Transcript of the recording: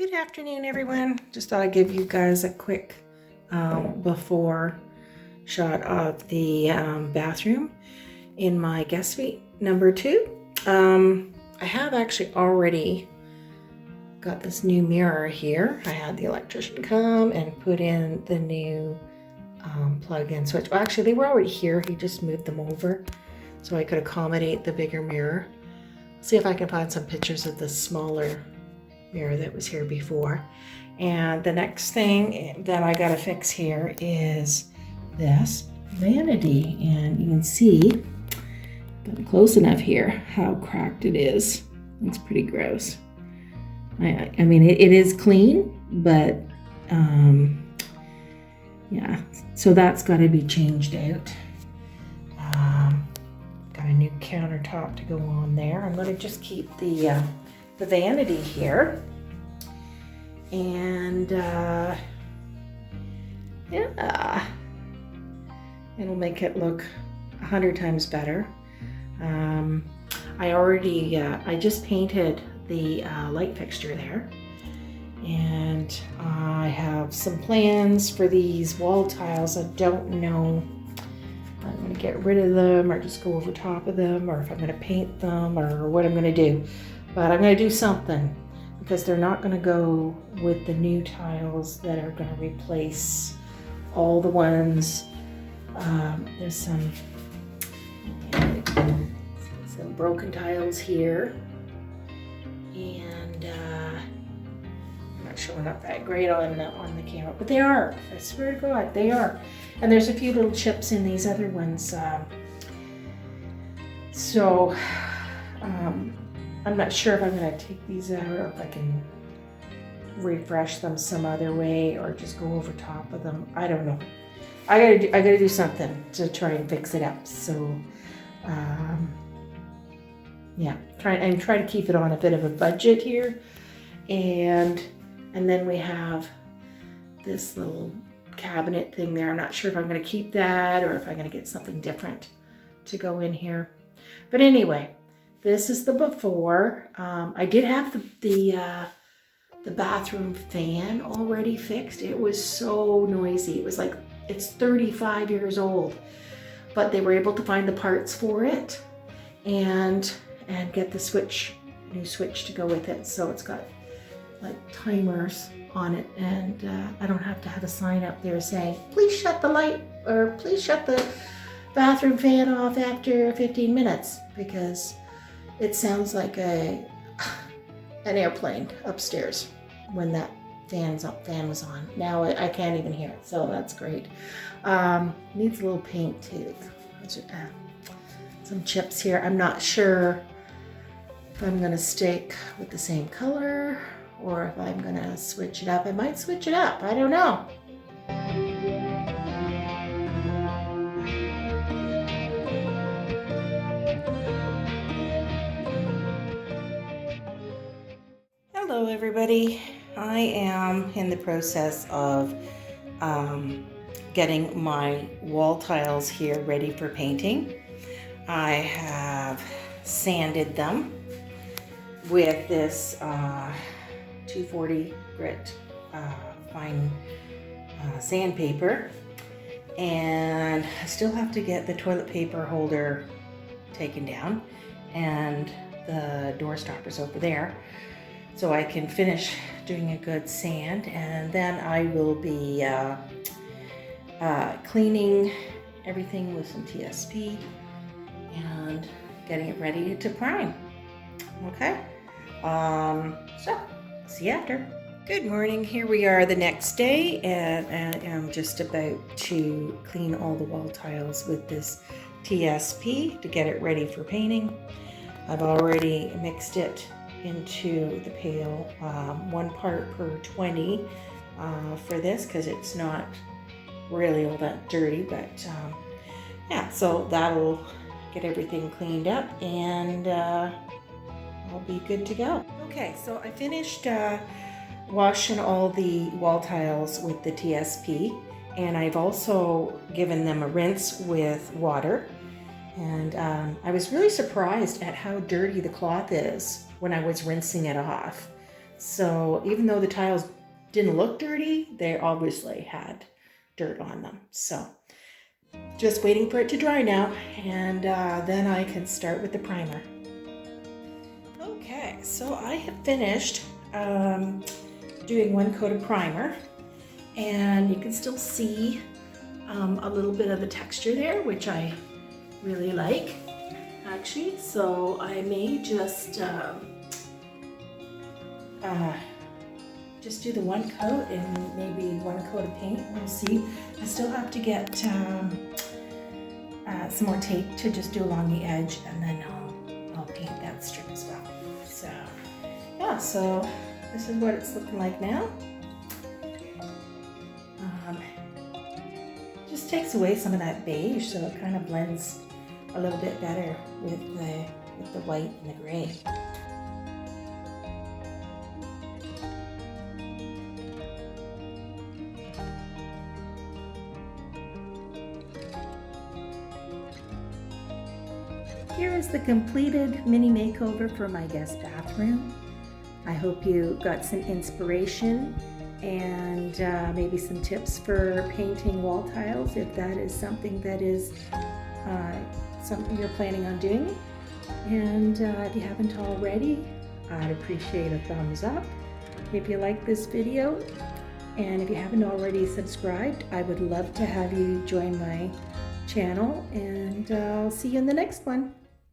Good afternoon, everyone. Just thought I'd give you guys a quick before shot of the bathroom in my guest suite number 2. I have actually already got this new mirror here. I had the electrician come and put in the new plug-in switch. Well, actually, they were already here. He just moved them over so I could accommodate the bigger mirror. See if I can find some pictures of the smaller mirror that was here before. And the next thing that I gotta fix here is this vanity, and you can see, but close enough here, how cracked it is. It's pretty gross. I mean, it is clean, but yeah, so that's got to be changed out. Got a new countertop to go on there. I'm going to just keep the vanity here, and yeah, it'll make it look 100 times better. I just painted the light fixture there, and I have some plans for these wall tiles. I don't know if I'm going to get rid of them or just go over top of them, or if I'm going to paint them, or what I'm going to do. But I'm going to do something, because they're not going to go with the new tiles that are going to replace all the ones. There's some broken tiles here, and I'm not showing up that great on the camera, but they are. I swear to God, they are. And there's a few little chips in these other ones. So I'm not sure if I'm going to take these out, or if I can refresh them some other way, or just go over top of them. I don't know. I gotta do something to try and fix it up. So yeah, I'm trying to keep it on a bit of a budget here, and then we have this little cabinet thing there. I'm not sure if I'm going to keep that, or if I'm going to get something different to go in here. But anyway, this is the before. I did have the bathroom fan already fixed. It was so noisy. It was like, it's 35 years old, but they were able to find the parts for it and get the new switch to go with it. So it's got like timers on it, and I don't have to have a sign up there saying, please shut the light, or please shut the bathroom fan off after 15 minutes, because it sounds like an airplane upstairs when that fan was on. Now I can't even hear it, so that's great. Needs a little paint too. Some chips here. I'm not sure if I'm gonna stick with the same color, or if I'm gonna switch it up. I might switch it up, I don't know. Hello everybody. I am in the process of getting my wall tiles here ready for painting. I have sanded them with this 240 grit fine sandpaper, and I still have to get the toilet paper holder taken down and the door stoppers over there, so I can finish doing a good sand, and then I will be cleaning everything with some TSP and getting it ready to prime. Okay, so see you after. Good morning. Here we are the next day, and I'm just about to clean all the wall tiles with this TSP to get it ready for painting. I've already mixed it into the pail, 1 part per 20 for this, because it's not really all that dirty, but yeah, so that'll get everything cleaned up, and I'll be good to go. Okay, so I finished washing all the wall tiles with the TSP, and I've also given them a rinse with water, and I was really surprised at how dirty the cloth is when I was rinsing it off. So even though the tiles didn't look dirty, they obviously had dirt on them. So just waiting for it to dry now, and then I can start with the primer. Okay, so I have finished doing one coat of primer, and you can still see a little bit of the texture there, which I really like, actually. So I may just do the one coat and maybe one coat of paint. We'll see. I still have to get some more tape to just do along the edge, and then I'll paint that strip as well. So yeah, so this is what it's looking like now. Just takes away some of that beige, so it kind of blends a little bit better with the white and the gray. Here is the completed mini makeover for my guest bathroom. I hope you got some inspiration and maybe some tips for painting wall tiles if that is something that is something you're planning on doing. And if you haven't already, I'd appreciate a thumbs up if you like this video. And if you haven't already subscribed, I would love to have you join my channel, and I'll see you in the next one.